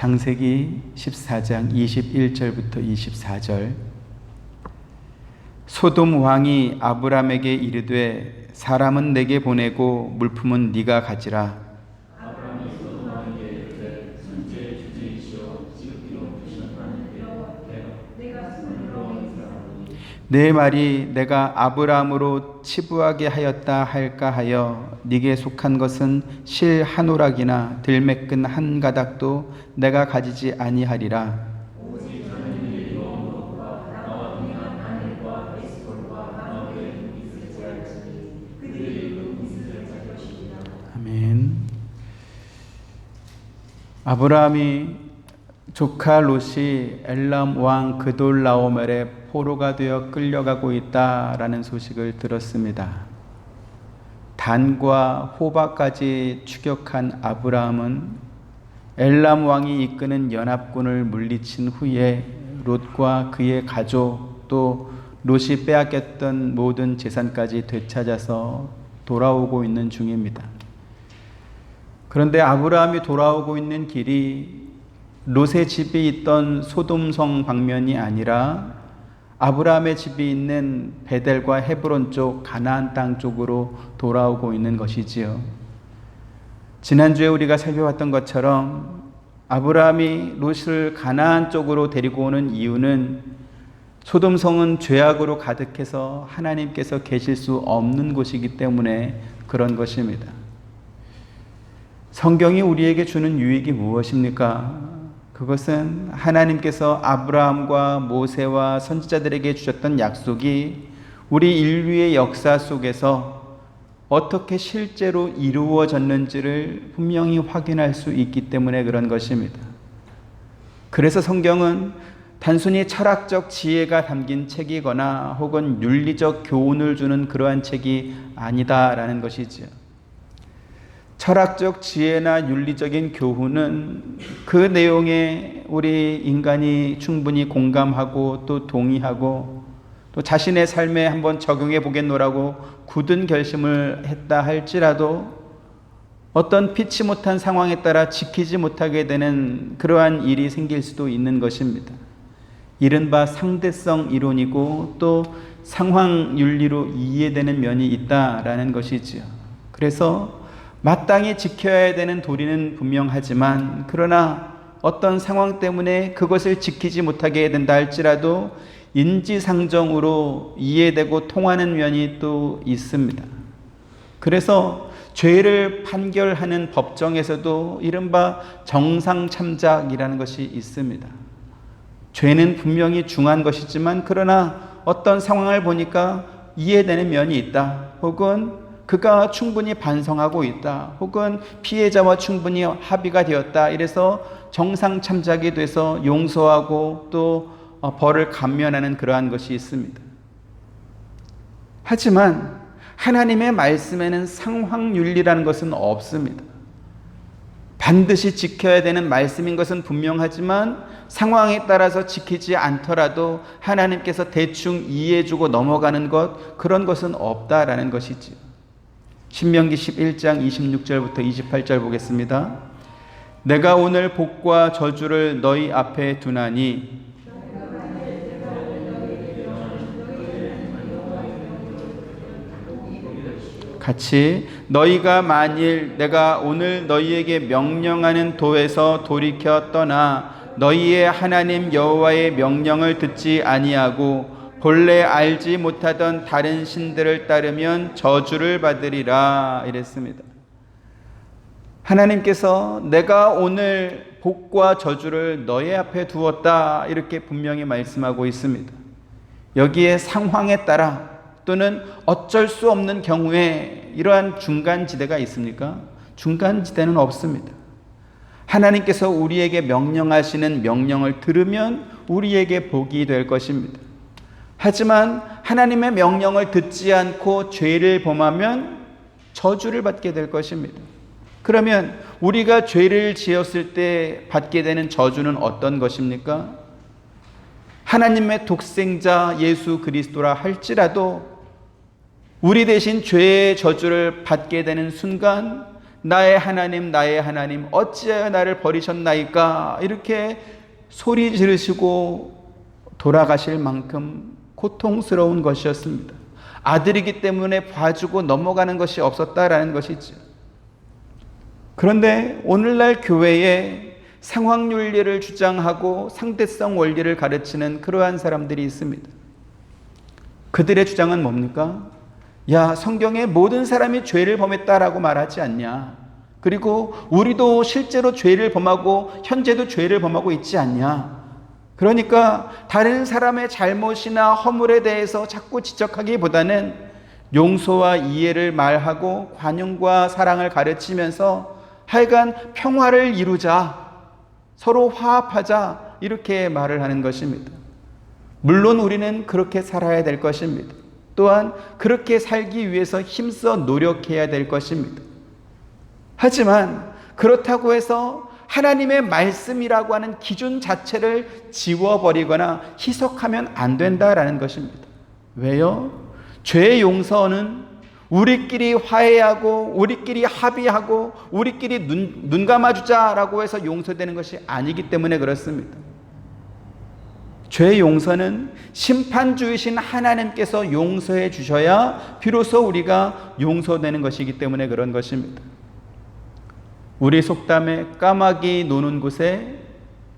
창세기 14장 21절부터 24절. 소돔 왕이 아브람에게 이르되 사람은 내게 보내고 물품은 네가 가지라. 내 말이 내가 아브람으로 치부하게 하였다 할까 하여 네게 속한 것은 실 한 오락이나 들매끈 한 가닥도 내가 가지지 아니하리라. 아멘. 아브라함이 조카 롯이 엘람 왕 그돌라오멜의 포로가 되어 끌려가고 있다라는 소식을 들었습니다. 단과 호박까지 추격한 아브라함은 엘람 왕이 이끄는 연합군을 물리친 후에 롯과 그의 가족 또 롯이 빼앗겼던 모든 재산까지 되찾아서 돌아오고 있는 중입니다. 그런데 아브라함이 돌아오고 있는 길이 롯의 집이 있던 소돔성 방면이 아니라 아브라함의 집이 있는 베델과 헤브론 쪽 가나안 땅 쪽으로 돌아오고 있는 것이지요. 지난주에 우리가 살펴봤던 것처럼 아브라함이 롯을 가나안 쪽으로 데리고 오는 이유는 소돔성은 죄악으로 가득해서 하나님께서 계실 수 없는 곳이기 때문에 그런 것입니다. 성경이 우리에게 주는 유익이 무엇입니까? 그것은 하나님께서 아브라함과 모세와 선지자들에게 주셨던 약속이 우리 인류의 역사 속에서 어떻게 실제로 이루어졌는지를 분명히 확인할 수 있기 때문에 그런 것입니다. 그래서 성경은 단순히 철학적 지혜가 담긴 책이거나 혹은 윤리적 교훈을 주는 그러한 책이 아니다라는 것이지요. 철학적 지혜나 윤리적인 교훈은 그 내용에 우리 인간이 충분히 공감하고 또 동의하고 또 자신의 삶에 한번 적용해 보겠노라고 굳은 결심을 했다 할지라도 어떤 피치 못한 상황에 따라 지키지 못하게 되는 그러한 일이 생길 수도 있는 것입니다. 이른바 상대성 이론이고 또 상황 윤리로 이해되는 면이 있다라는 것이지요. 그래서 마땅히 지켜야 되는 도리는 분명하지만 그러나 어떤 상황 때문에 그것을 지키지 못하게 된다 할지라도 인지상정으로 이해되고 통하는 면이 또 있습니다. 그래서 죄를 판결하는 법정에서도 이른바 정상참작이라는 것이 있습니다. 죄는 분명히 중한 것이지만 그러나 어떤 상황을 보니까 이해되는 면이 있다. 혹은 그가 충분히 반성하고 있다. 혹은 피해자와 충분히 합의가 되었다. 이래서 정상참작이 돼서 용서하고 또 벌을 감면하는 그러한 것이 있습니다. 하지만 하나님의 말씀에는 상황윤리라는 것은 없습니다. 반드시 지켜야 되는 말씀인 것은 분명하지만 상황에 따라서 지키지 않더라도 하나님께서 대충 이해해주고 넘어가는 것, 그런 것은 없다라는 것이지요. 신명기 11장 26절부터 28절 보겠습니다. 내가 오늘 복과 저주를 너희 앞에 두나니 같이 너희가 만일 내가 오늘 너희에게 명령하는 도에서 돌이켜 떠나 너희의 하나님 여호와의 명령을 듣지 아니하고 본래 알지 못하던 다른 신들을 따르면 저주를 받으리라 이랬습니다. 하나님께서 내가 오늘 복과 저주를 너희 앞에 두었다 이렇게 분명히 말씀하고 있습니다. 여기에 상황에 따라 또는 어쩔 수 없는 경우에 이러한 중간지대가 있습니까? 중간지대는 없습니다. 하나님께서 우리에게 명령하시는 명령을 들으면 우리에게 복이 될 것입니다. 하지만 하나님의 명령을 듣지 않고 죄를 범하면 저주를 받게 될 것입니다. 그러면 우리가 죄를 지었을 때 받게 되는 저주는 어떤 것입니까? 하나님의 독생자 예수 그리스도라 할지라도 우리 대신 죄의 저주를 받게 되는 순간 나의 하나님 나의 하나님 어찌하여 나를 버리셨나이까 이렇게 소리 지르시고 돌아가실 만큼 고통스러운 것이었습니다. 아들이기 때문에 봐주고 넘어가는 것이 없었다라는 것이죠. 그런데 오늘날 교회에 상황윤리를 주장하고 상대성 원리를 가르치는 그러한 사람들이 있습니다. 그들의 주장은 뭡니까? 야, 성경에 모든 사람이 죄를 범했다라고 말하지 않냐? 그리고 우리도 실제로 죄를 범하고 현재도 죄를 범하고 있지 않냐? 그러니까 다른 사람의 잘못이나 허물에 대해서 자꾸 지적하기보다는 용서와 이해를 말하고 관용과 사랑을 가르치면서 하여간 평화를 이루자, 서로 화합하자 이렇게 말을 하는 것입니다. 물론 우리는 그렇게 살아야 될 것입니다. 또한 그렇게 살기 위해서 힘써 노력해야 될 것입니다. 하지만 그렇다고 해서 하나님의 말씀이라고 하는 기준 자체를 지워버리거나 희석하면 안 된다라는 것입니다. 왜요? 죄의 용서는 우리끼리 화해하고 우리끼리 합의하고 우리끼리 눈 감아주자라고 해서 용서되는 것이 아니기 때문에 그렇습니다. 죄의 용서는 심판주이신 하나님께서 용서해 주셔야 비로소 우리가 용서되는 것이기 때문에 그런 것입니다. 우리 속담에 까마귀 노는 곳에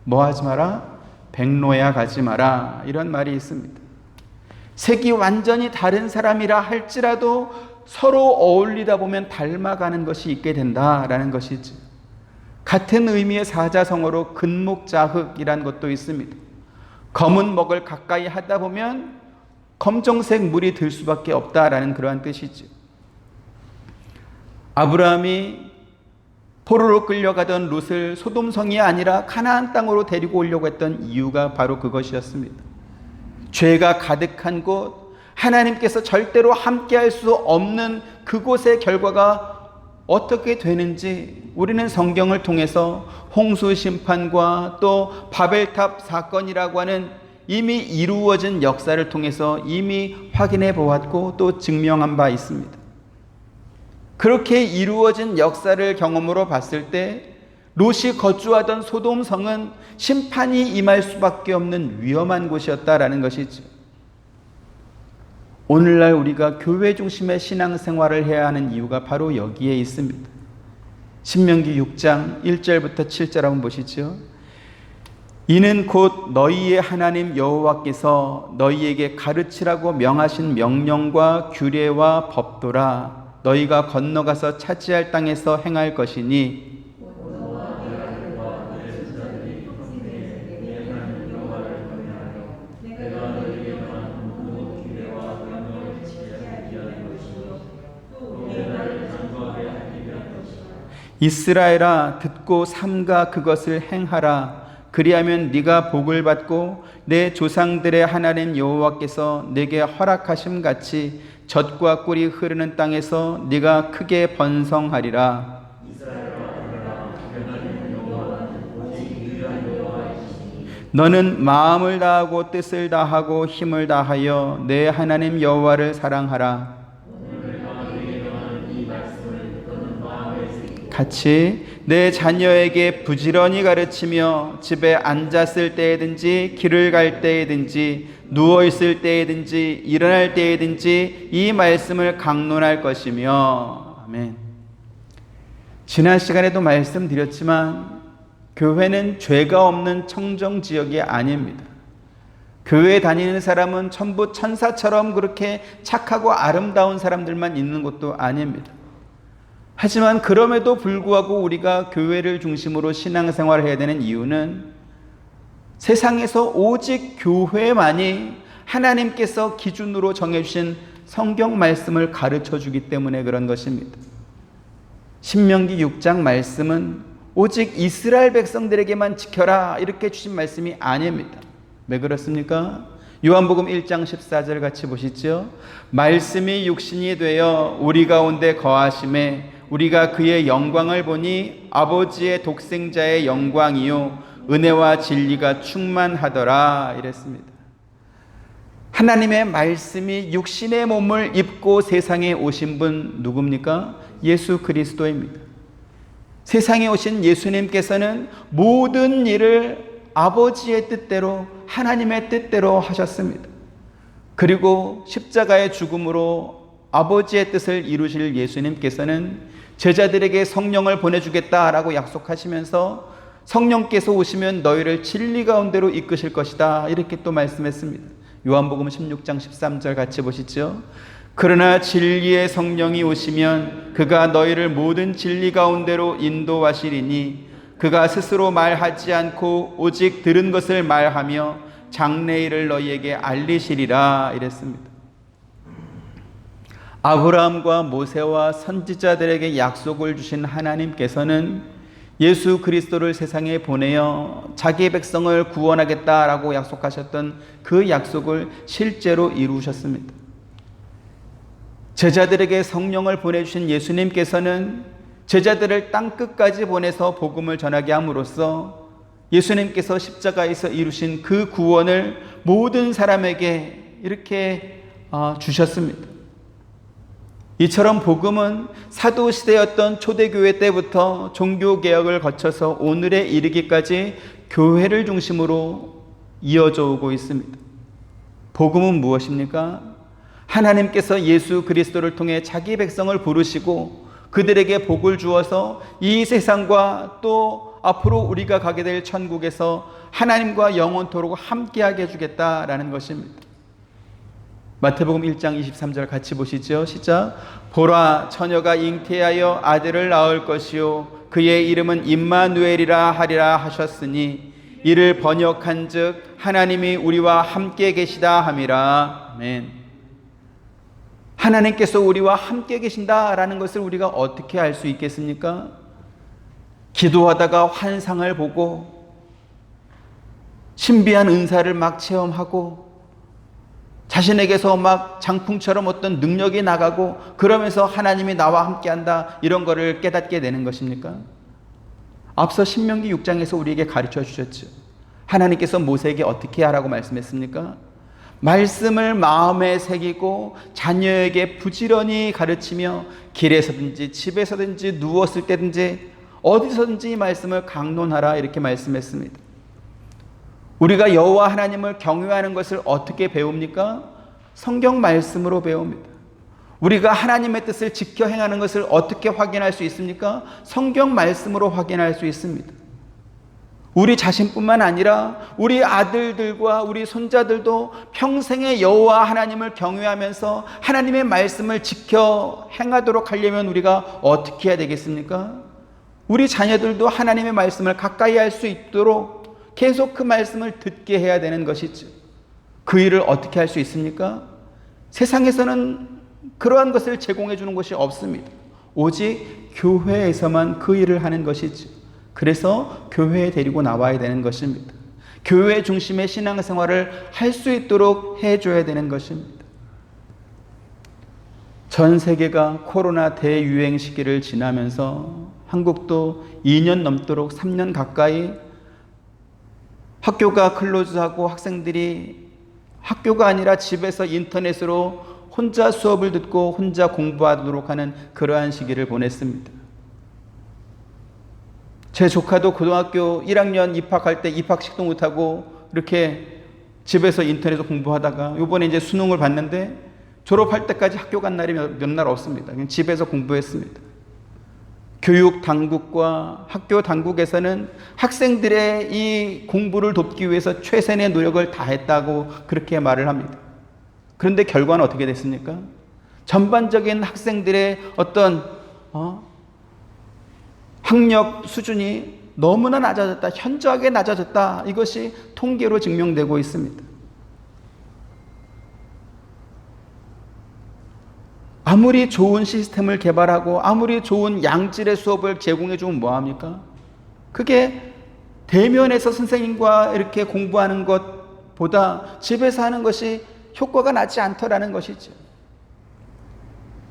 뭐 하지 마라? 백로야 가지 마라 이런 말이 있습니다. 색이 완전히 다른 사람이라 할지라도 서로 어울리다 보면 닮아가는 것이 있게 된다라는 것이지. 같은 의미의 사자성어로 근목자흑이라는 것도 있습니다. 검은 먹을 가까이 하다 보면 검정색 물이 들 수밖에 없다라는 그러한 뜻이죠. 아브라함이 포로로 끌려가던 롯을 소돔성이 아니라 가나안 땅으로 데리고 오려고 했던 이유가 바로 그것이었습니다. 죄가 가득한 곳, 하나님께서 절대로 함께할 수 없는 그곳의 결과가 어떻게 되는지 우리는 성경을 통해서 홍수 심판과 또 바벨탑 사건이라고 하는 이미 이루어진 역사를 통해서 이미 확인해 보았고 또 증명한 바 있습니다. 그렇게 이루어진 역사를 경험으로 봤을 때 롯이 거주하던 소돔 성은 심판이 임할 수밖에 없는 위험한 곳이었다라는 것이죠. 오늘날 우리가 교회 중심의 신앙생활을 해야 하는 이유가 바로 여기에 있습니다. 신명기 6장 1절부터 7절 한번 보시죠. 이는 곧 너희의 하나님 여호와께서 너희에게 가르치라고 명하신 명령과 규례와 법도라. 너희가 건너가서 차지할 땅에서 행할 것이니 이스라엘아 듣고 삼가 그것을 행하라. 그리하면 네가 복을 받고 내 조상들의 하나님 여호와께서 내게 허락하심 같이 젖과 꿀이 흐르는 땅에서 네가 크게 번성하리라. 너는 마음을 다하고 뜻을 다하고 힘을 다하여 내 하나님 여호와를 사랑하라. 같이 내 자녀에게 부지런히 가르치며 집에 앉았을 때에든지 길을 갈 때에든지 누워있을 때에든지 일어날 때에든지 이 말씀을 강론할 것이며. 아멘. 지난 시간에도 말씀드렸지만 교회는 죄가 없는 청정지역이 아닙니다. 교회에 다니는 사람은 전부 천사처럼 그렇게 착하고 아름다운 사람들만 있는 것도 아닙니다. 하지만 그럼에도 불구하고 우리가 교회를 중심으로 신앙생활을 해야 되는 이유는 세상에서 오직 교회만이 하나님께서 기준으로 정해주신 성경 말씀을 가르쳐주기 때문에 그런 것입니다. 신명기 6장 말씀은 오직 이스라엘 백성들에게만 지켜라 이렇게 주신 말씀이 아닙니다. 왜 그렇습니까? 요한복음 1장 14절 같이 보시죠. 말씀이 육신이 되어 우리 가운데 거하심에 우리가 그의 영광을 보니 아버지의 독생자의 영광이요 은혜와 진리가 충만하더라 이랬습니다. 하나님의 말씀이 육신의 몸을 입고 세상에 오신 분 누굽니까? 예수 그리스도입니다. 세상에 오신 예수님께서는 모든 일을 아버지의 뜻대로, 하나님의 뜻대로 하셨습니다. 그리고 십자가의 죽음으로 아버지의 뜻을 이루실 예수님께서는 제자들에게 성령을 보내주겠다라고 약속하시면서 성령께서 오시면 너희를 진리 가운데로 이끄실 것이다, 이렇게 또 말씀했습니다. 요한복음 16장 13절 같이 보시죠. 그러나 진리의 성령이 오시면 그가 너희를 모든 진리 가운데로 인도하시리니 그가 스스로 말하지 않고 오직 들은 것을 말하며 장래일을 너희에게 알리시리라, 이랬습니다. 아브라함과 모세와 선지자들에게 약속을 주신 하나님께서는 예수 그리스도를 세상에 보내어 자기 백성을 구원하겠다라고 약속하셨던 그 약속을 실제로 이루셨습니다. 제자들에게 성령을 보내주신 예수님께서는 제자들을 땅끝까지 보내서 복음을 전하게 함으로써 예수님께서 십자가에서 이루신 그 구원을 모든 사람에게 이렇게 주셨습니다. 이처럼 복음은 사도시대였던 초대교회 때부터 종교개혁을 거쳐서 오늘에 이르기까지 교회를 중심으로 이어져 오고 있습니다. 복음은 무엇입니까? 하나님께서 예수 그리스도를 통해 자기 백성을 부르시고 그들에게 복을 주어서 이 세상과 또 앞으로 우리가 가게 될 천국에서 하나님과 영원토록 함께하게 해주겠다라는 것입니다. 마태복음 1장 23절 같이 보시죠. 시작. 보라, 처녀가 잉태하여 아들을 낳을 것이요 그의 이름은 임마누엘이라 하리라 하셨으니 이를 번역한즉 하나님이 우리와 함께 계시다 함이라. 아멘. 하나님께서 우리와 함께 계신다라는 것을 우리가 어떻게 알 수 있겠습니까? 기도하다가 환상을 보고 신비한 은사를 막 체험하고 자신에게서 막 장풍처럼 어떤 능력이 나가고 그러면서 하나님이 나와 함께한다, 이런 거를 깨닫게 되는 것입니까? 앞서 신명기 6장에서 우리에게 가르쳐 주셨죠. 하나님께서 모세에게 어떻게 하라고 말씀했습니까? 말씀을 마음에 새기고 자녀에게 부지런히 가르치며 길에서든지 집에서든지 누웠을 때든지 어디서든지 이 말씀을 강론하라, 이렇게 말씀했습니다. 우리가 여호와 하나님을 경외하는 것을 어떻게 배웁니까? 성경 말씀으로 배웁니다. 우리가 하나님의 뜻을 지켜 행하는 것을 어떻게 확인할 수 있습니까? 성경 말씀으로 확인할 수 있습니다. 우리 자신뿐만 아니라 우리 아들들과 우리 손자들도 평생에 여호와 하나님을 경외하면서 하나님의 말씀을 지켜 행하도록 하려면 우리가 어떻게 해야 되겠습니까? 우리 자녀들도 하나님의 말씀을 가까이 할 수 있도록 계속 그 말씀을 듣게 해야 되는 것이죠. 그 일을 어떻게 할 수 있습니까? 세상에서는 그러한 것을 제공해 주는 것이 없습니다. 오직 교회에서만 그 일을 하는 것이죠. 그래서 교회에 데리고 나와야 되는 것입니다. 교회 중심의 신앙생활을 할 수 있도록 해줘야 되는 것입니다. 전 세계가 코로나 대유행 시기를 지나면서 한국도 2년 넘도록 3년 가까이 학교가 클로즈하고 학생들이 학교가 아니라 집에서 인터넷으로 혼자 수업을 듣고 혼자 공부하도록 하는 그러한 시기를 보냈습니다. 제 조카도 고등학교 1학년 입학할 때 입학식도 못하고 이렇게 집에서 인터넷으로 공부하다가 이번에 이제 수능을 봤는데 졸업할 때까지 학교 간 날이 몇 날 없습니다. 그냥 집에서 공부했습니다. 교육 당국과 학교 당국에서는 학생들의 이 공부를 돕기 위해서 최선의 노력을 다했다고 그렇게 말을 합니다. 그런데 결과는 어떻게 됐습니까? 전반적인 학생들의 어떤 학력 수준이 너무나 낮아졌다, 현저하게 낮아졌다, 이것이 통계로 증명되고 있습니다. 아무리 좋은 시스템을 개발하고 아무리 좋은 양질의 수업을 제공해 주면 뭐합니까? 그게 대면에서 선생님과 이렇게 공부하는 것보다 집에서 하는 것이 효과가 나지 않더라는 것이죠.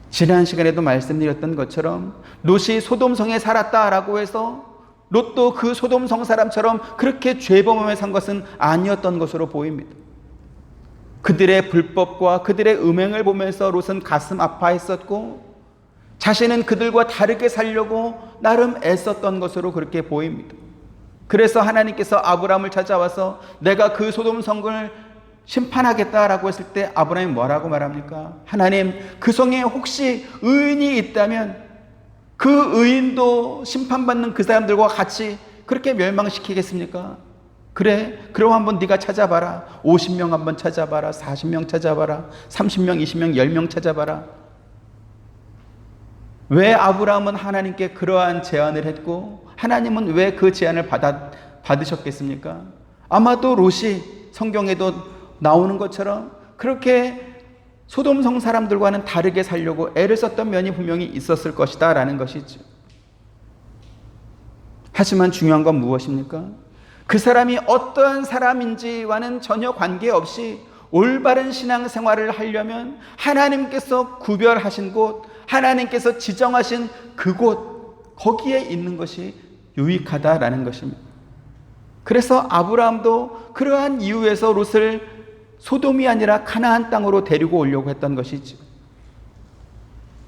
지난 시간에도 말씀드렸던 것처럼 롯이 소돔성에 살았다라고 해서 롯도 그 소돔성 사람처럼 그렇게 죄범함에 산 것은 아니었던 것으로 보입니다. 그들의 불법과 그들의 음행을 보면서 롯은 가슴 아파했었고 자신은 그들과 다르게 살려고 나름 애썼던 것으로 그렇게 보입니다. 그래서 하나님께서 아브라함을 찾아와서 내가 그 소돔 성을 심판하겠다라고 했을 때 아브라함이 뭐라고 말합니까? 하나님, 그 성에 혹시 의인이 있다면 그 의인도 심판받는 그 사람들과 같이 그렇게 멸망시키겠습니까? 그래, 그럼 한번 네가 찾아봐라. 50명 한번 찾아봐라. 40명 찾아봐라. 30명, 20명, 10명 찾아봐라. 왜 아브라함은 하나님께 그러한 제안을 했고 하나님은 왜 그 제안을 받으셨겠습니까? 아마도 롯이 성경에도 나오는 것처럼 그렇게 소돔성 사람들과는 다르게 살려고 애를 썼던 면이 분명히 있었을 것이다 라는 것이죠. 하지만 중요한 건 무엇입니까? 그 사람이 어떠한 사람인지와는 전혀 관계없이 올바른 신앙생활을 하려면 하나님께서 구별하신 곳, 하나님께서 지정하신 그곳, 거기에 있는 것이 유익하다라는 것입니다. 그래서 아브라함도 그러한 이유에서 롯을 소돔이 아니라 가나안 땅으로 데리고 오려고 했던 것이지.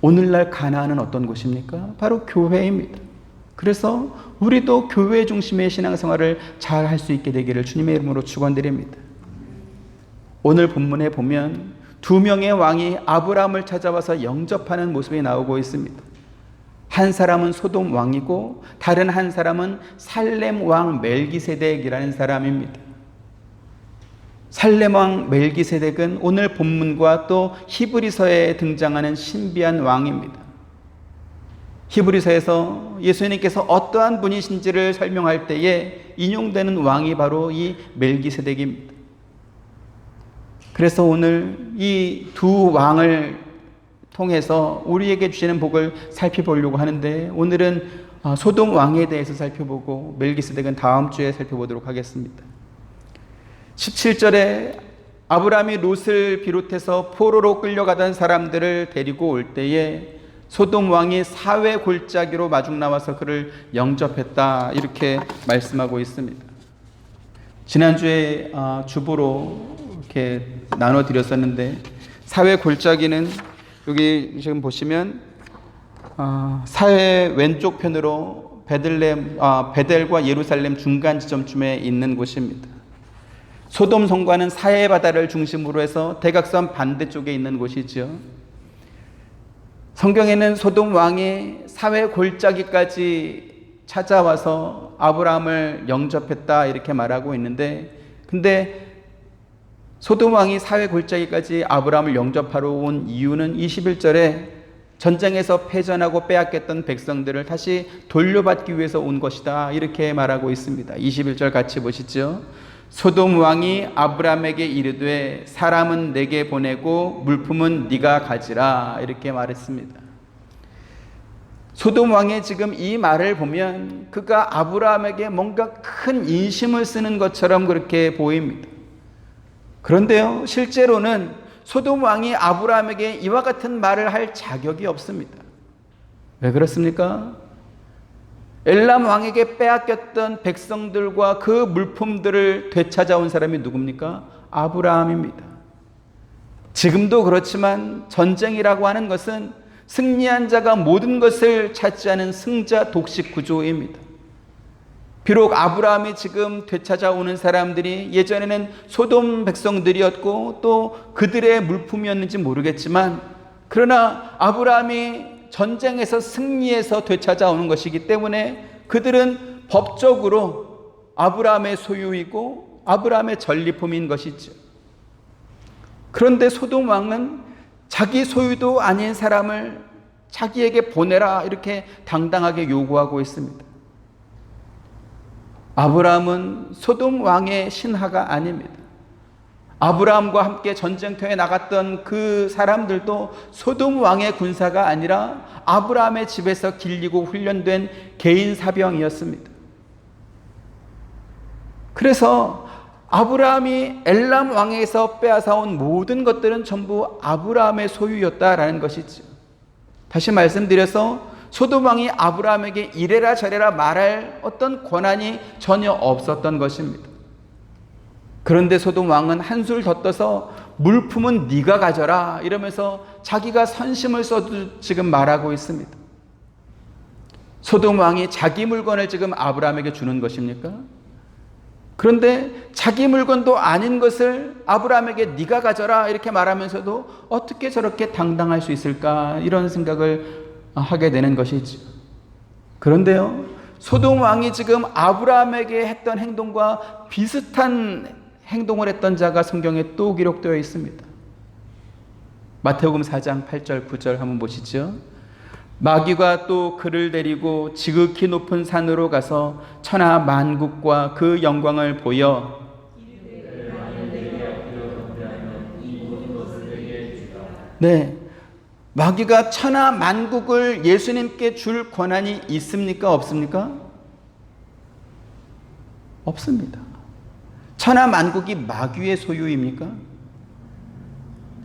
오늘날 가나안은 어떤 곳입니까? 바로 교회입니다. 그래서 우리도 교회 중심의 신앙생활을 잘 할 수 있게 되기를 주님의 이름으로 축원드립니다. 오늘 본문에 보면 두 명의 왕이 아브라함을 찾아와서 영접하는 모습이 나오고 있습니다. 한 사람은 소돔 왕이고 다른 한 사람은 살렘 왕 멜기세덱이라는 사람입니다. 살렘 왕 멜기세덱은 오늘 본문과 또 히브리서에 등장하는 신비한 왕입니다. 히브리서에서 예수님께서 어떠한 분이신지를 설명할 때에 인용되는 왕이 바로 이 멜기세덱입니다. 그래서 오늘 이 두 왕을 통해서 우리에게 주시는 복을 살펴보려고 하는데 오늘은 소돔 왕에 대해서 살펴보고 멜기세덱은 다음 주에 살펴보도록 하겠습니다. 17절에 아브라함이 롯을 비롯해서 포로로 끌려가던 사람들을 데리고 올 때에 소돔 왕이 사회 골짜기로 마중 나와서 그를 영접했다 이렇게 말씀하고 있습니다. 지난주에 주보로 이렇게 나눠드렸었는데 사회 골짜기는 여기 지금 보시면 사회 왼쪽 편으로 베델과 예루살렘 중간 지점쯤에 있는 곳입니다. 소돔 성과는 사해 바다를 중심으로 해서 대각선 반대쪽에 있는 곳이죠. 성경에는 소돔 왕이 사회 골짜기까지 찾아와서 아브라함을 영접했다 이렇게 말하고 있는데, 근데 소돔 왕이 사회 골짜기까지 아브라함을 영접하러 온 이유는 21절에 전쟁에서 패전하고 빼앗겼던 백성들을 다시 돌려받기 위해서 온 것이다 이렇게 말하고 있습니다. 21절 같이 보시죠. 소돔 왕이 아브라함에게 이르되 사람은 내게 보내고 물품은 네가 가지라 이렇게 말했습니다. 소돔 왕의 지금 이 말을 보면 그가 아브라함에게 뭔가 큰 인심을 쓰는 것처럼 그렇게 보입니다. 그런데요, 실제로는 소돔 왕이 아브라함에게 이와 같은 말을 할 자격이 없습니다. 왜 그렇습니까? 엘람 왕에게 빼앗겼던 백성들과 그 물품들을 되찾아온 사람이 누굽니까? 아브라함입니다. 지금도 그렇지만 전쟁이라고 하는 것은 승리한 자가 모든 것을 차지하는 승자 독식 구조입니다. 비록 아브라함이 지금 되찾아오는 사람들이 예전에는 소돔 백성들이었고 또 그들의 물품이었는지 모르겠지만, 그러나 아브라함이 전쟁에서 승리해서 되찾아오는 것이기 때문에 그들은 법적으로 아브라함의 소유이고 아브라함의 전리품인 것이죠. 그런데 소돔 왕은 자기 소유도 아닌 사람을 자기에게 보내라 이렇게 당당하게 요구하고 있습니다. 아브라함은 소돔 왕의 신하가 아닙니다. 아브라함과 함께 전쟁터에 나갔던 그 사람들도 소돔 왕의 군사가 아니라 아브라함의 집에서 길리고 훈련된 개인 사병이었습니다. 그래서 아브라함이 엘람 왕에서 빼앗아온 모든 것들은 전부 아브라함의 소유였다라는 것이죠. 다시 말씀드려서 소돔 왕이 아브라함에게 이래라 저래라 말할 어떤 권한이 전혀 없었던 것입니다. 그런데 소돔 왕은 한술 더 떠서 물품은 네가 가져라 이러면서 자기가 선심을 써도 지금 말하고 있습니다. 소돔 왕이 자기 물건을 지금 아브라함에게 주는 것입니까? 그런데 자기 물건도 아닌 것을 아브라함에게 네가 가져라 이렇게 말하면서도 어떻게 저렇게 당당할 수 있을까 이런 생각을 하게 되는 것이죠. 그런데요, 소돔 왕이 지금 아브라함에게 했던 행동과 비슷한 행동을 했던 자가 성경에 또 기록되어 있습니다. 마태복음 4장 8절 9절 한번 보시죠. 마귀가 또 그를 데리고 지극히 높은 산으로 가서 천하 만국과 그 영광을 보여 네, 마귀가 천하 만국을 예수님께 줄 권한이 있습니까? 없습니까? 없습니다. 천하 만국이 마귀의 소유입니까?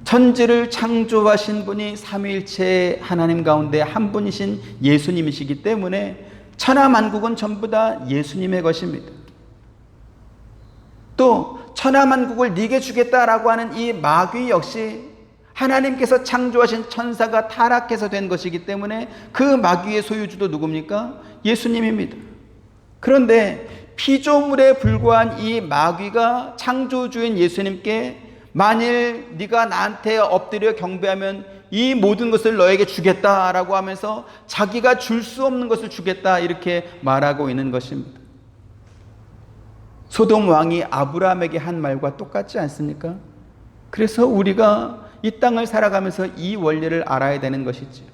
천지를 창조하신 분이 삼위일체 하나님 가운데 한 분이신 예수님이시기 때문에 천하 만국은 전부 다 예수님의 것입니다. 또 천하 만국을 네게 주겠다라고 하는 이 마귀 역시 하나님께서 창조하신 천사가 타락해서 된 것이기 때문에 그 마귀의 소유주도 누굽니까? 예수님입니다. 그런데 피조물에 불과한 이 마귀가 창조주인 예수님께 만일 네가 나한테 엎드려 경배하면 이 모든 것을 너에게 주겠다라고 하면서 자기가 줄 수 없는 것을 주겠다 이렇게 말하고 있는 것입니다. 소돔 왕이 아브라함에게 한 말과 똑같지 않습니까? 그래서 우리가 이 땅을 살아가면서 이 원리를 알아야 되는 것이지요.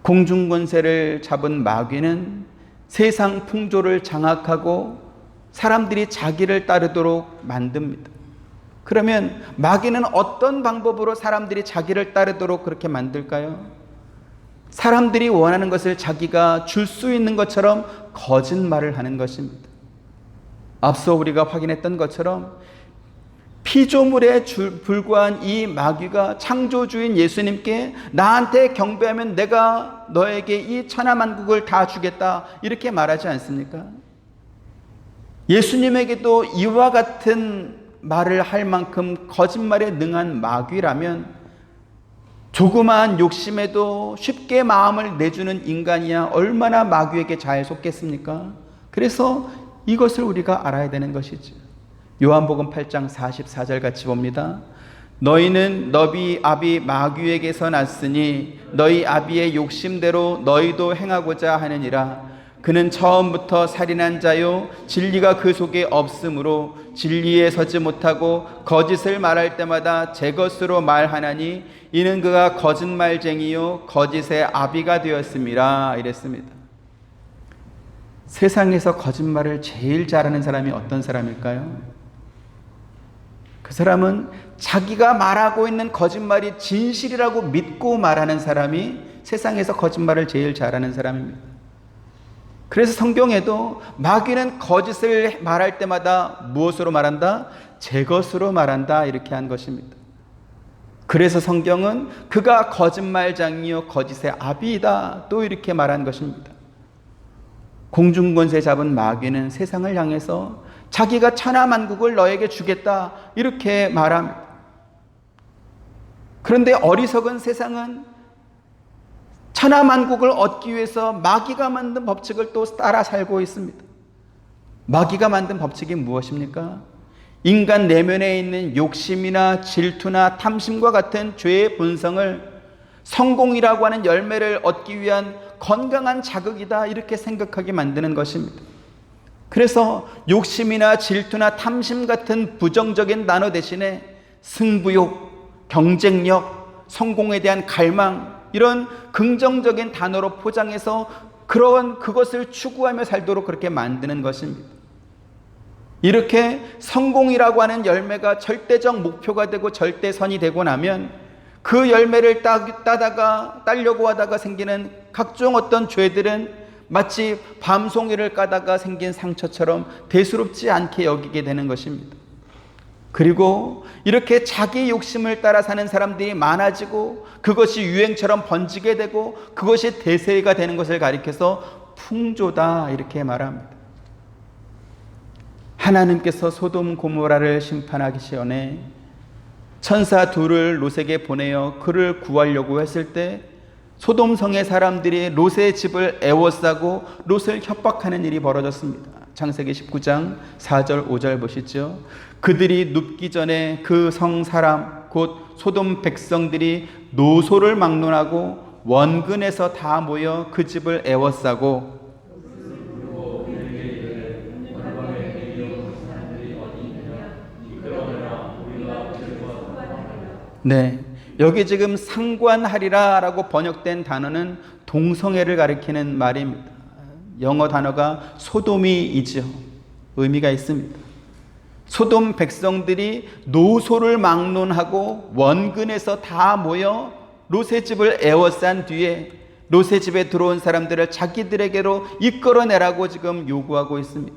공중권세를 잡은 마귀는 세상 풍조를 장악하고 사람들이 자기를 따르도록 만듭니다. 그러면 마귀는 어떤 방법으로 사람들이 자기를 따르도록 그렇게 만들까요? 사람들이 원하는 것을 자기가 줄 수 있는 것처럼 거짓말을 하는 것입니다. 앞서 우리가 확인했던 것처럼 피조물에 불과한 이 마귀가 창조주인 예수님께 나한테 경배하면 내가 너에게 이 천하만국을 다 주겠다 이렇게 말하지 않습니까? 예수님에게도 이와 같은 말을 할 만큼 거짓말에 능한 마귀라면 조그마한 욕심에도 쉽게 마음을 내주는 인간이야 얼마나 마귀에게 잘 속겠습니까? 그래서 이것을 우리가 알아야 되는 것이죠. 요한복음 8장 44절 같이 봅니다. 너희는 너희 아비 마귀에게서 났으니 너희 아비의 욕심대로 너희도 행하고자 하느니라. 그는 처음부터 살인한 자요 진리가 그 속에 없으므로 진리에 서지 못하고 거짓을 말할 때마다 제 것으로 말하나니 이는 그가 거짓말쟁이요 거짓의 아비가 되었음이라 이랬습니다. 세상에서 거짓말을 제일 잘하는 사람이 어떤 사람일까요? 그 사람은 자기가 말하고 있는 거짓말이 진실이라고 믿고 말하는 사람이 세상에서 거짓말을 제일 잘하는 사람입니다. 그래서 성경에도 마귀는 거짓을 말할 때마다 무엇으로 말한다? 제 것으로 말한다 이렇게 한 것입니다. 그래서 성경은 그가 거짓말장이요 거짓의 아비이다 또 이렇게 말한 것입니다. 공중권세 잡은 마귀는 세상을 향해서 자기가 천하만국을 너에게 주겠다 이렇게 말합니다. 그런데 어리석은 세상은 천하만국을 얻기 위해서 마귀가 만든 법칙을 또 따라 살고 있습니다. 마귀가 만든 법칙이 무엇입니까? 인간 내면에 있는 욕심이나 질투나 탐심과 같은 죄의 본성을 성공이라고 하는 열매를 얻기 위한 건강한 자극이다 이렇게 생각하게 만드는 것입니다. 그래서 욕심이나 질투나 탐심 같은 부정적인 단어 대신에 승부욕, 경쟁력, 성공에 대한 갈망 이런 긍정적인 단어로 포장해서 그것을 추구하며 살도록 그렇게 만드는 것입니다. 이렇게 성공이라고 하는 열매가 절대적 목표가 되고 절대선이 되고 나면 그 열매를 따려고 하다가 생기는 각종 어떤 죄들은 마치 밤송이를 까다가 생긴 상처처럼 대수롭지 않게 여기게 되는 것입니다. 그리고 이렇게 자기 욕심을 따라 사는 사람들이 많아지고 그것이 유행처럼 번지게 되고 그것이 대세가 되는 것을 가리켜서 풍조다 이렇게 말합니다. 하나님께서 소돔 고모라를 심판하기 전에 천사 둘을 롯에게 보내어 그를 구하려고 했을 때 소돔성의 사람들이 롯의 집을 애워싸고 롯을 협박하는 일이 벌어졌습니다. 창세기 19장 4절 5절 보시죠. 그들이 눕기 전에 그 성 사람 곧 소돔 백성들이 노소를 막론하고 원근에서 다 모여 그 집을 애워싸고 네, 여기 지금 상관하리라 라고 번역된 단어는 동성애를 가리키는 말입니다. 영어 단어가 소돔이이죠. 의미가 있습니다. 소돔 백성들이 노소를 막론하고 원근에서 다 모여 롯의 집을 애워싼 뒤에 롯의 집에 들어온 사람들을 자기들에게로 이끌어내라고 지금 요구하고 있습니다.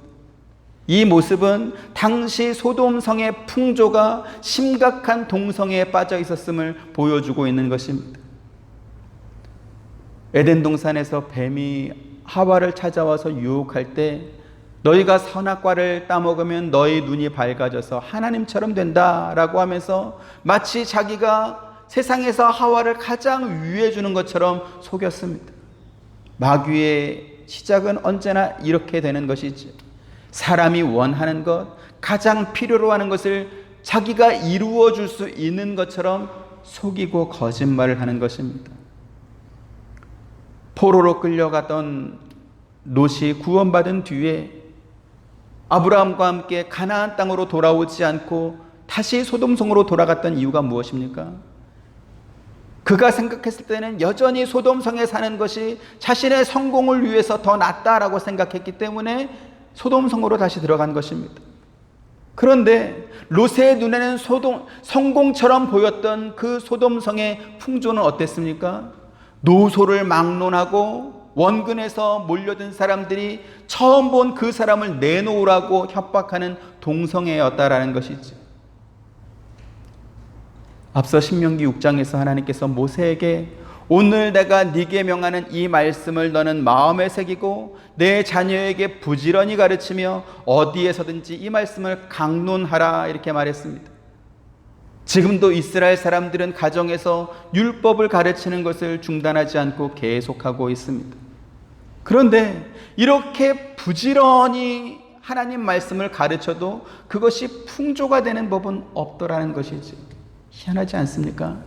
이 모습은 당시 소돔성의 풍조가 심각한 동성애에 빠져 있었음을 보여주고 있는 것입니다. 에덴 동산에서 뱀이 하와를 찾아와서 유혹할 때 너희가 선악과를 따먹으면 너희 눈이 밝아져서 하나님처럼 된다라고 하면서 마치 자기가 세상에서 하와를 가장 위해 주는 것처럼 속였습니다. 마귀의 시작은 언제나 이렇게 되는 것이죠. 사람이 원하는 것, 가장 필요로 하는 것을 자기가 이루어 줄 수 있는 것처럼 속이고 거짓말을 하는 것입니다. 포로로 끌려가던 롯이 구원받은 뒤에 아브라함과 함께 가나안 땅으로 돌아오지 않고 다시 소돔성으로 돌아갔던 이유가 무엇입니까? 그가 생각했을 때는 여전히 소돔성에 사는 것이 자신의 성공을 위해서 더 낫다라고 생각했기 때문에 소돔성으로 다시 들어간 것입니다. 그런데 롯의 눈에는 성공처럼 보였던 그 소돔성의 풍조는 어땠습니까? 노소를 막론하고 원근에서 몰려든 사람들이 처음 본 그 사람을 내놓으라고 협박하는 동성애였다라는 것이죠. 앞서 신명기 6장에서 하나님께서 모세에게 오늘 내가 네게 명하는 이 말씀을 너는 마음에 새기고 내 자녀에게 부지런히 가르치며 어디에서든지 이 말씀을 강론하라 이렇게 말했습니다. 지금도 이스라엘 사람들은 가정에서 율법을 가르치는 것을 중단하지 않고 계속하고 있습니다. 그런데 이렇게 부지런히 하나님 말씀을 가르쳐도 그것이 풍조가 되는 법은 없더라는 것이지. 희한하지 않습니까?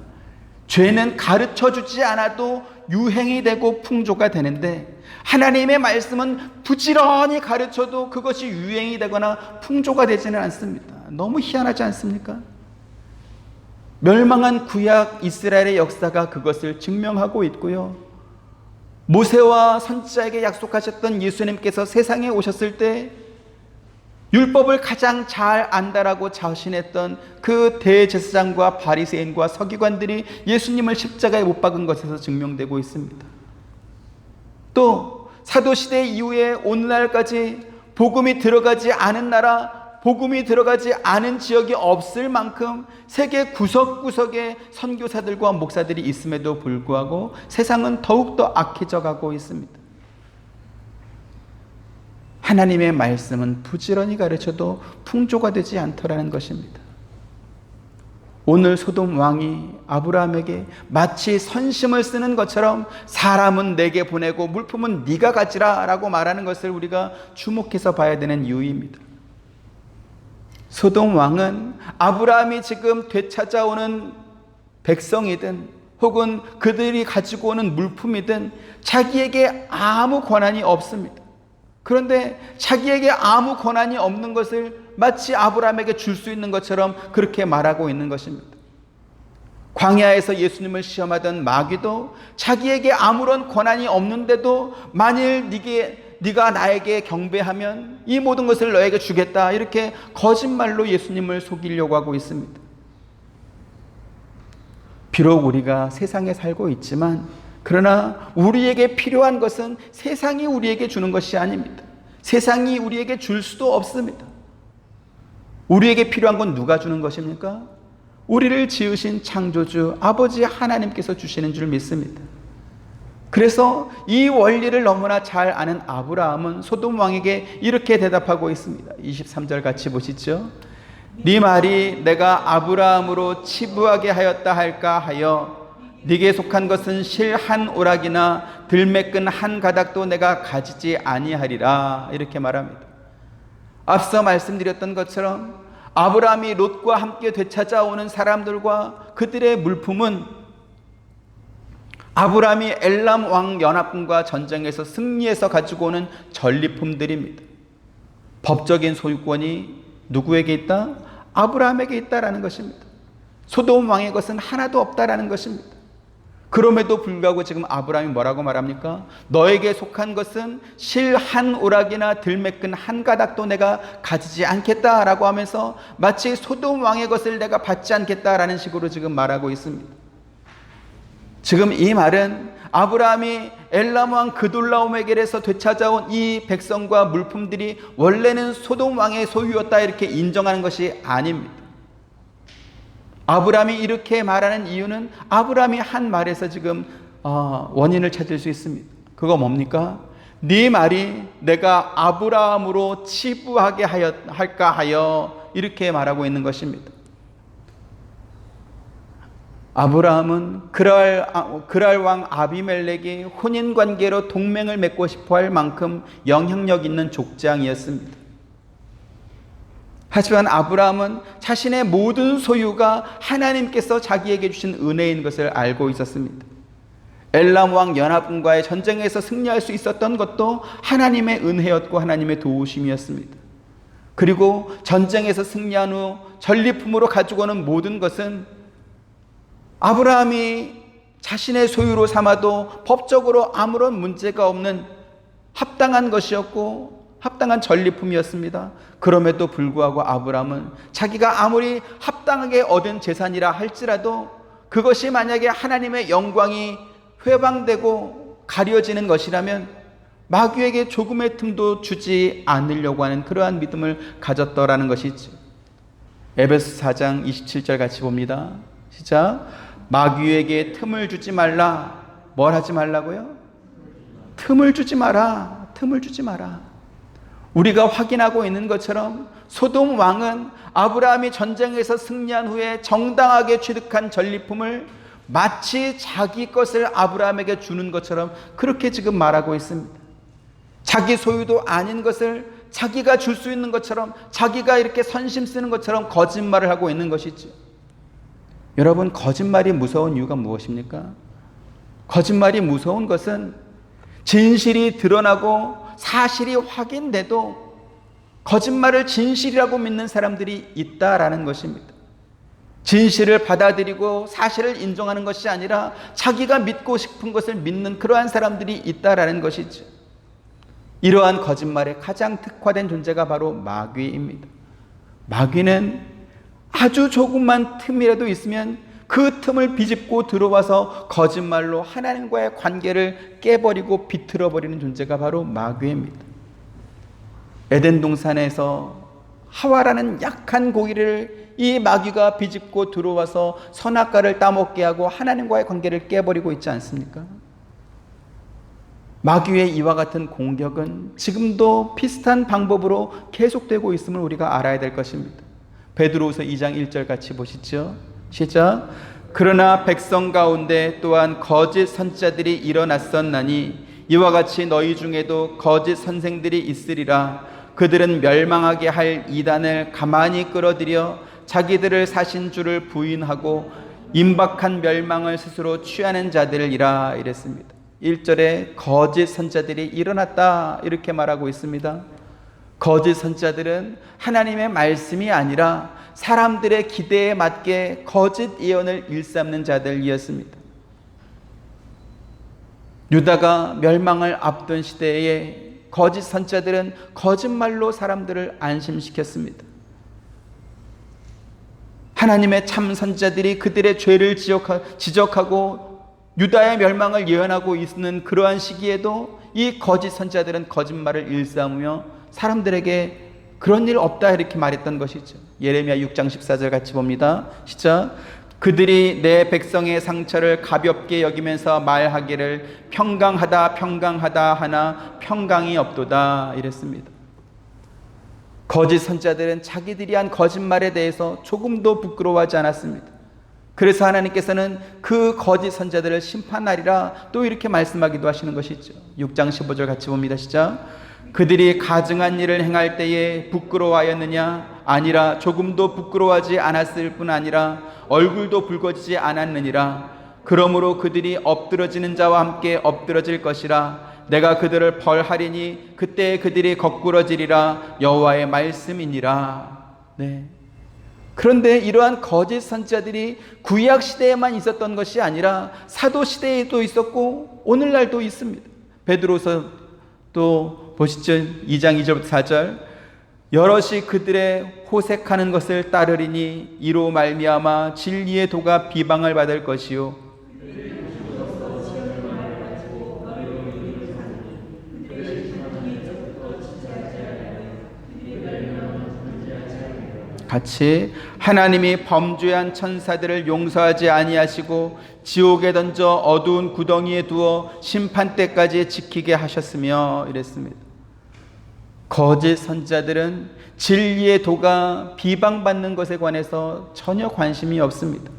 죄는 가르쳐주지 않아도 유행이 되고 풍조가 되는데 하나님의 말씀은 부지런히 가르쳐도 그것이 유행이 되거나 풍조가 되지는 않습니다. 너무 희한하지 않습니까? 멸망한 구약 이스라엘의 역사가 그것을 증명하고 있고요. 모세와 선지자에게 약속하셨던 예수님께서 세상에 오셨을 때 율법을 가장 잘 안다라고 자신했던 그 대제사장과 바리새인과 서기관들이 예수님을 십자가에 못 박은 것에서 증명되고 있습니다. 또 사도시대 이후에 오늘날까지 복음이 들어가지 않은 나라, 복음이 들어가지 않은 지역이 없을 만큼 세계 구석구석에 선교사들과 목사들이 있음에도 불구하고 세상은 더욱더 악해져 가고 있습니다. 하나님의 말씀은 부지런히 가르쳐도 풍조가 되지 않더라는 것입니다. 오늘 소돔 왕이 아브라함에게 마치 선심을 쓰는 것처럼 사람은 내게 보내고 물품은 네가 가지라 라고 말하는 것을 우리가 주목해서 봐야 되는 이유입니다. 소돔 왕은 아브라함이 지금 되찾아오는 백성이든 혹은 그들이 가지고 오는 물품이든 자기에게 아무 권한이 없습니다. 그런데 자기에게 아무 권한이 없는 것을 마치 아브라함에게 줄 수 있는 것처럼 그렇게 말하고 있는 것입니다. 광야에서 예수님을 시험하던 마귀도 자기에게 아무런 권한이 없는데도 만일 네가 나에게 경배하면 이 모든 것을 너에게 주겠다 이렇게 거짓말로 예수님을 속이려고 하고 있습니다. 비록 우리가 세상에 살고 있지만 그러나 우리에게 필요한 것은 세상이 우리에게 주는 것이 아닙니다. 세상이 우리에게 줄 수도 없습니다. 우리에게 필요한 건 누가 주는 것입니까? 우리를 지으신 창조주 아버지 하나님께서 주시는 줄 믿습니다. 그래서 이 원리를 너무나 잘 아는 아브라함은 소돔 왕에게 이렇게 대답하고 있습니다. 23절 같이 보시죠. 네 말이 내가 아브라함으로 치부하게 하였다 할까 하여 네게 속한 것은 실 한 오락이나 들매끈 한 가닥도 내가 가지지 아니하리라. 이렇게 말합니다. 앞서 말씀드렸던 것처럼 아브라함이 롯과 함께 되찾아오는 사람들과 그들의 물품은 아브라함이 엘람 왕 연합군과 전쟁에서 승리해서 가지고 오는 전리품들입니다. 법적인 소유권이 누구에게 있다? 아브라함에게 있다라는 것입니다. 소돔 왕의 것은 하나도 없다라는 것입니다. 그럼에도 불구하고 지금 아브라함이 뭐라고 말합니까? 너에게 속한 것은 실 한 오락이나 들매끈 한 가닥도 내가 가지지 않겠다라고 하면서 마치 소돔 왕의 것을 내가 받지 않겠다라는 식으로 지금 말하고 있습니다. 지금 이 말은 아브라함이 엘람 왕 그돌라오메겔에서 되찾아온 이 백성과 물품들이 원래는 소돔 왕의 소유였다 이렇게 인정하는 것이 아닙니다. 아브라함이 이렇게 말하는 이유는 아브라함이 한 말에서 지금 원인을 찾을 수 있습니다. 그거 뭡니까? 네 말이 내가 아브라함으로 치부하게 할까 하여 이렇게 말하고 있는 것입니다. 아브라함은 그랄 왕 아비멜렉이 혼인관계로 동맹을 맺고 싶어할 만큼 영향력 있는 족장이었습니다. 하지만 아브라함은 자신의 모든 소유가 하나님께서 자기에게 주신 은혜인 것을 알고 있었습니다. 엘람 왕 연합군과의 전쟁에서 승리할 수 있었던 것도 하나님의 은혜였고 하나님의 도우심이었습니다. 그리고 전쟁에서 승리한 후 전리품으로 가지고 오는 모든 것은 아브라함이 자신의 소유로 삼아도 법적으로 아무런 문제가 없는 합당한 것이었고 합당한 전리품이었습니다. 그럼에도 불구하고 아브라함은 자기가 아무리 합당하게 얻은 재산이라 할지라도 그것이 만약에 하나님의 영광이 회방되고 가려지는 것이라면 마귀에게 조금의 틈도 주지 않으려고 하는 그러한 믿음을 가졌더라는 것이죠. 에베소 4장 27절 같이 봅니다. 시작. 마귀에게 틈을 주지 말라. 뭘 하지 말라고요? 틈을 주지 마라. 틈을 주지 마라. 우리가 확인하고 있는 것처럼 소돔 왕은 아브라함이 전쟁에서 승리한 후에 정당하게 취득한 전리품을 마치 자기 것을 아브라함에게 주는 것처럼 그렇게 지금 말하고 있습니다. 자기 소유도 아닌 것을 자기가 줄 수 있는 것처럼 자기가 이렇게 선심 쓰는 것처럼 거짓말을 하고 있는 것이죠. 여러분, 거짓말이 무서운 이유가 무엇입니까? 거짓말이 무서운 것은 진실이 드러나고 사실이 확인돼도 거짓말을 진실이라고 믿는 사람들이 있다라는 것입니다. 진실을 받아들이고 사실을 인정하는 것이 아니라 자기가 믿고 싶은 것을 믿는 그러한 사람들이 있다라는 것이죠. 이러한 거짓말에 가장 특화된 존재가 바로 마귀입니다. 마귀는 아주 조금만 틈이라도 있으면 그 틈을 비집고 들어와서 거짓말로 하나님과의 관계를 깨버리고 비틀어버리는 존재가 바로 마귀입니다. 에덴 동산에서 하와라는 약한 고기를 이 마귀가 비집고 들어와서 선악과를 따먹게 하고 하나님과의 관계를 깨버리고 있지 않습니까? 마귀의 이와 같은 공격은 지금도 비슷한 방법으로 계속되고 있음을 우리가 알아야 될 것입니다. 베드로후서 2장 1절 같이 보시죠. 시작. 그러나 백성 가운데 또한 거짓 선지자들이 일어났었나니 이와 같이 너희 중에도 거짓 선생들이 있으리라. 그들은 멸망하게 할 이단을 가만히 끌어들여 자기들을 사신 줄을 부인하고 임박한 멸망을 스스로 취하는 자들이라. 이랬습니다. 1절에 거짓 선지자들이 일어났다 이렇게 말하고 있습니다. 거짓 선지자들은 하나님의 말씀이 아니라 사람들의 기대에 맞게 거짓 예언을 일삼는 자들이었습니다. 유다가 멸망을 앞둔 시대에 거짓 선지자들은 거짓말로 사람들을 안심시켰습니다. 하나님의 참 선지자들이 그들의 죄를 지적하고 유다의 멸망을 예언하고 있는 그러한 시기에도 이 거짓 선지자들은 거짓말을 일삼으며 사람들에게 그런 일 없다 이렇게 말했던 것이죠. 예레미야 6장 14절 같이 봅니다. 시작. 그들이 내 백성의 상처를 가볍게 여기면서 말하기를 평강하다 평강하다 하나 평강이 없도다 이랬습니다. 거짓 선자들은 자기들이 한 거짓말에 대해서 조금도 부끄러워하지 않았습니다. 그래서 하나님께서는 그 거짓 선자들을 심판하리라 또 이렇게 말씀하기도 하시는 것이죠. 6장 15절 같이 봅니다. 시작. 그들이 가증한 일을 행할 때에 부끄러워하였느냐? 아니라 조금도 부끄러워하지 않았을 뿐 아니라 얼굴도 붉어지지 않았느니라. 그러므로 그들이 엎드러지는 자와 함께 엎드러질 것이라. 내가 그들을 벌하리니 그때 그들이 거꾸러지리라. 여호와의 말씀이니라. 네. 그런데 이러한 거짓 선지자들이 구약 시대에만 있었던 것이 아니라 사도 시대에도 있었고 오늘날도 있습니다. 베드로서 또 보시죠. 2장 2절부터 4절. 여럿이 그들의 호색하는 것을 따르리니 이로 말미암아 진리의 도가 비방을 받을 것이요 같이 하나님이 범죄한 천사들을 용서하지 아니하시고 지옥에 던져 어두운 구덩이에 두어 심판 때까지 지키게 하셨으며 이랬습니다. 거짓 선지자들은 진리의 도가 비방받는 것에 관해서 전혀 관심이 없습니다.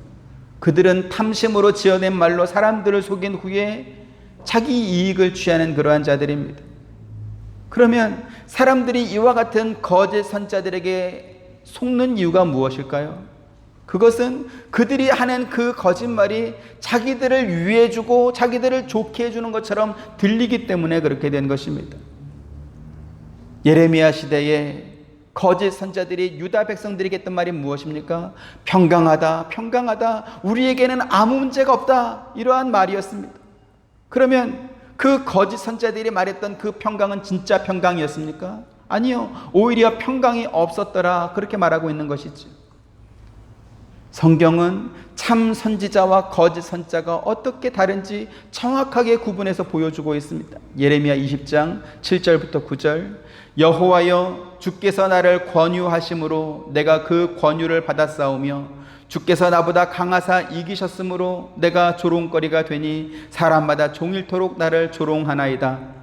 그들은 탐심으로 지어낸 말로 사람들을 속인 후에 자기 이익을 취하는 그러한 자들입니다. 그러면 사람들이 이와 같은 거짓 선지자들에게 속는 이유가 무엇일까요? 그것은 그들이 하는 그 거짓말이 자기들을 유해주고 자기들을 좋게 해주는 것처럼 들리기 때문에 그렇게 된 것입니다. 예레미야 시대에 거짓 선자들이 유다 백성들에게 했던 말이 무엇입니까? 평강하다, 평강하다, 우리에게는 아무 문제가 없다, 이러한 말이었습니다. 그러면 그 거짓 선자들이 말했던 그 평강은 진짜 평강이었습니까? 아니요, 오히려 평강이 없었더라, 그렇게 말하고 있는 것이죠. 성경은 참 선지자와 거짓 선지자가 어떻게 다른지 정확하게 구분해서 보여주고 있습니다. 예레미야 20장 7절부터 9절. 여호와여, 주께서 나를 권유하심으로 내가 그 권유를 받았사오며 주께서 나보다 강하사 이기셨으므로 내가 조롱거리가 되니 사람마다 종일토록 나를 조롱하나이다.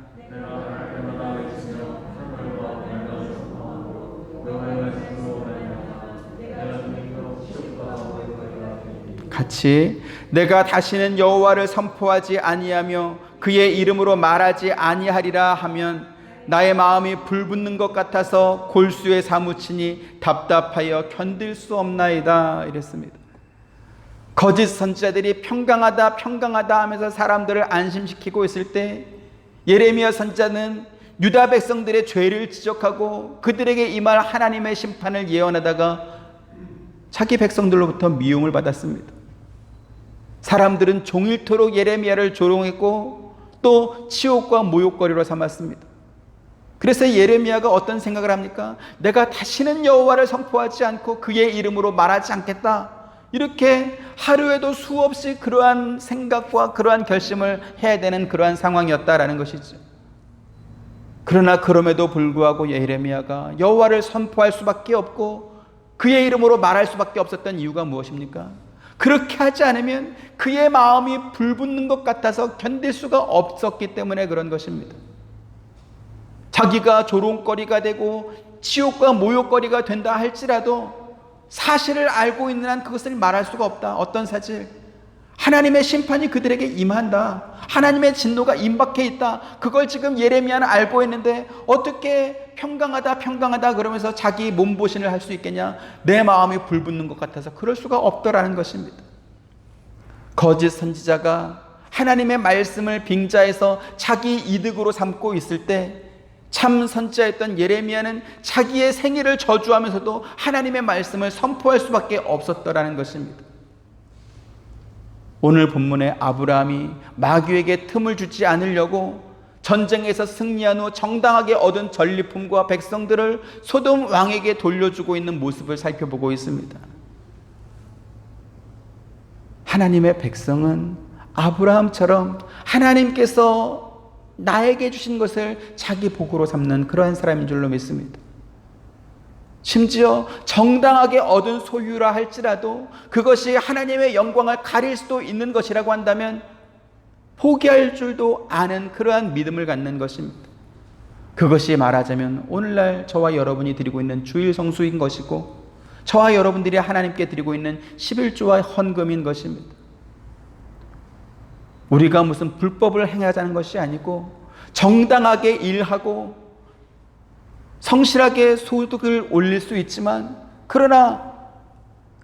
같이 내가 다시는 여호와를 선포하지 아니하며 그의 이름으로 말하지 아니하리라 하면 나의 마음이 불붙는 것 같아서 골수에 사무치니 답답하여 견딜 수 없나이다, 이랬습니다. 거짓 선지자들이 평강하다 평강하다 하면서 사람들을 안심시키고 있을 때 예레미야 선지자는 유다 백성들의 죄를 지적하고 그들에게 임할 하나님의 심판을 예언하다가 자기 백성들로부터 미움을 받았습니다. 사람들은 종일토록 예레미야를 조롱했고 또 치욕과 모욕거리로 삼았습니다. 그래서 예레미야가 어떤 생각을 합니까? 내가 다시는 여호와를 선포하지 않고 그의 이름으로 말하지 않겠다, 이렇게 하루에도 수없이 그러한 생각과 그러한 결심을 해야 되는 그러한 상황이었다라는 것이죠. 그러나 그럼에도 불구하고 예레미야가 여호와를 선포할 수밖에 없고 그의 이름으로 말할 수밖에 없었던 이유가 무엇입니까? 그렇게 하지 않으면 그의 마음이 불붙는 것 같아서 견딜 수가 없었기 때문에 그런 것입니다. 자기가 조롱거리가 되고 치욕과 모욕거리가 된다 할지라도 사실을 알고 있는 한 그것을 말할 수가 없다. 어떤 사실? 하나님의 심판이 그들에게 임한다, 하나님의 진노가 임박해 있다, 그걸 지금 예레미야는 알고 있는데 어떻게 평강하다 평강하다 그러면서 자기 몸보신을 할 수 있겠냐? 내 마음이 불붙는 것 같아서 그럴 수가 없더라는 것입니다. 거짓 선지자가 하나님의 말씀을 빙자해서 자기 이득으로 삼고 있을 때 참 선지자였던 예레미야는 자기의 생애를 저주하면서도 하나님의 말씀을 선포할 수밖에 없었더라는 것입니다. 오늘 본문에 아브라함이 마귀에게 틈을 주지 않으려고 전쟁에서 승리한 후 정당하게 얻은 전리품과 백성들을 소돔 왕에게 돌려주고 있는 모습을 살펴보고 있습니다. 하나님의 백성은 아브라함처럼 하나님께서 나에게 주신 것을 자기 복으로 삼는 그러한 사람인 줄로 믿습니다. 심지어 정당하게 얻은 소유라 할지라도 그것이 하나님의 영광을 가릴 수도 있는 것이라고 한다면 포기할 줄도 아는 그러한 믿음을 갖는 것입니다. 그것이 말하자면 오늘날 저와 여러분이 드리고 있는 주일 성수인 것이고, 저와 여러분들이 하나님께 드리고 있는 11조와 헌금인 것입니다. 우리가 무슨 불법을 행하자는 것이 아니고, 정당하게 일하고 성실하게 소득을 올릴 수 있지만, 그러나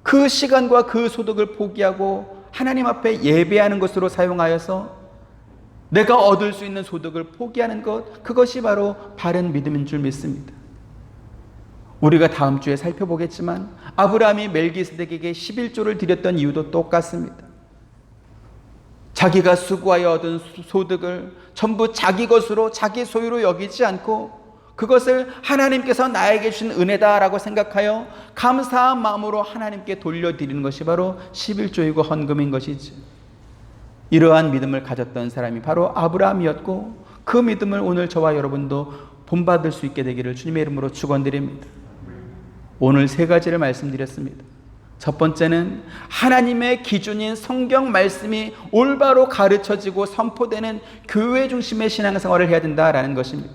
그 시간과 그 소득을 포기하고 하나님 앞에 예배하는 것으로 사용하여서 내가 얻을 수 있는 소득을 포기하는 것, 그것이 바로 바른 믿음인 줄 믿습니다. 우리가 다음 주에 살펴보겠지만 아브라함이 멜기세덱에게 11조를 드렸던 이유도 똑같습니다. 자기가 수고하여 얻은 소득을 전부 자기 것으로, 자기 소유로 여기지 않고 그것을 하나님께서 나에게 주신 은혜다라고 생각하여 감사한 마음으로 하나님께 돌려드리는 것이 바로 11조이고 헌금인 것이지. 이러한 믿음을 가졌던 사람이 바로 아브라함이었고, 그 믿음을 오늘 저와 여러분도 본받을 수 있게 되기를 주님의 이름으로 축원드립니다. 오늘 세 가지를 말씀드렸습니다. 첫 번째는 하나님의 기준인 성경 말씀이 올바로 가르쳐지고 선포되는 교회 중심의 신앙생활을 해야 된다라는 것입니다.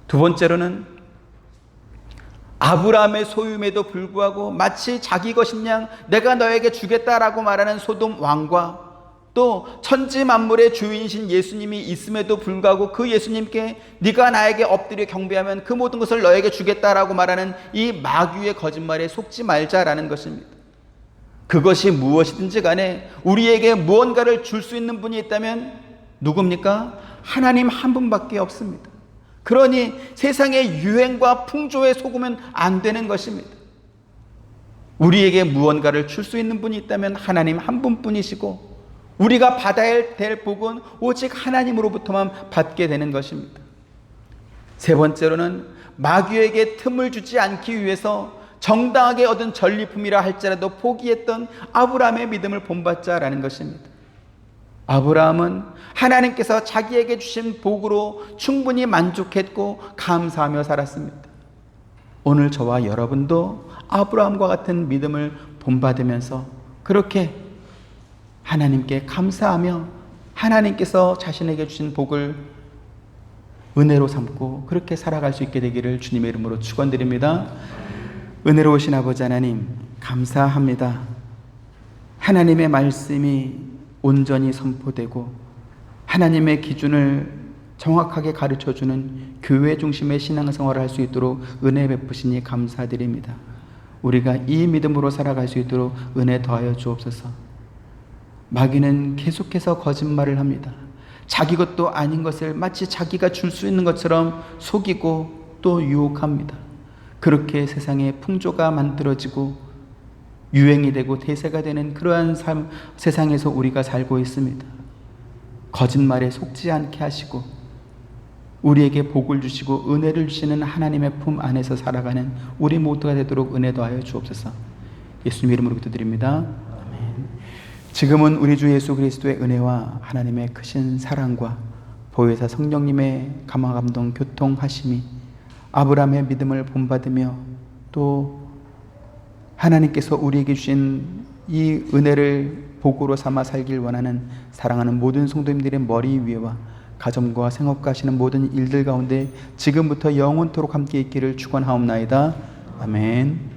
두 번째로는 아브라함의 소유임에도 불구하고 마치 자기 것인 양 내가 너에게 주겠다라고 말하는 소돔 왕과, 또 천지 만물의 주인이신 예수님이 있음에도 불구하고 그 예수님께 네가 나에게 엎드려 경배하면 그 모든 것을 너에게 주겠다라고 말하는 이 마귀의 거짓말에 속지 말자라는 것입니다. 그것이 무엇이든지 간에 우리에게 무언가를 줄 수 있는 분이 있다면 누굽니까? 하나님 한 분밖에 없습니다. 그러니 세상의 유행과 풍조에 속으면 안 되는 것입니다. 우리에게 무언가를 줄 수 있는 분이 있다면 하나님 한 분뿐이시고, 우리가 받아야 될 복은 오직 하나님으로부터만 받게 되는 것입니다. 세 번째로는 마귀에게 틈을 주지 않기 위해서 정당하게 얻은 전리품이라 할지라도 포기했던 아브라함의 믿음을 본받자라는 것입니다. 아브라함은 하나님께서 자기에게 주신 복으로 충분히 만족했고 감사하며 살았습니다. 오늘 저와 여러분도 아브라함과 같은 믿음을 본받으면서 그렇게 하나님께 감사하며 하나님께서 자신에게 주신 복을 은혜로 삼고 그렇게 살아갈 수 있게 되기를 주님의 이름으로 축원드립니다. 은혜로우신 아버지 하나님, 감사합니다. 하나님의 말씀이 온전히 선포되고 하나님의 기준을 정확하게 가르쳐주는 교회 중심의 신앙생활을 할 수 있도록 은혜 베푸시니 감사드립니다. 우리가 이 믿음으로 살아갈 수 있도록 은혜 더하여 주옵소서. 마귀는 계속해서 거짓말을 합니다. 자기 것도 아닌 것을 마치 자기가 줄 수 있는 것처럼 속이고 또 유혹합니다. 그렇게 세상에 풍조가 만들어지고 유행이 되고 대세가 되는 그러한 삶, 세상에서 우리가 살고 있습니다. 거짓말에 속지 않게 하시고 우리에게 복을 주시고 은혜를 주시는 하나님의 품 안에서 살아가는 우리 모두가 되도록 은혜 더하여 주옵소서. 예수님 이름으로 기도드립니다. 아멘. 지금은 우리 주 예수 그리스도의 은혜와 하나님의 크신 사랑과 보혜사 성령님의 감화 감동 교통하심이 아브라함의 믿음을 본받으며 또 하나님께서 우리에게 주신 이 은혜를 복으로 삼아 살길 원하는 사랑하는 모든 성도님들의 머리 위에와 가정과 생업과 하시는 모든 일들 가운데 지금부터 영원토록 함께 있기를 축원하옵나이다. 아멘.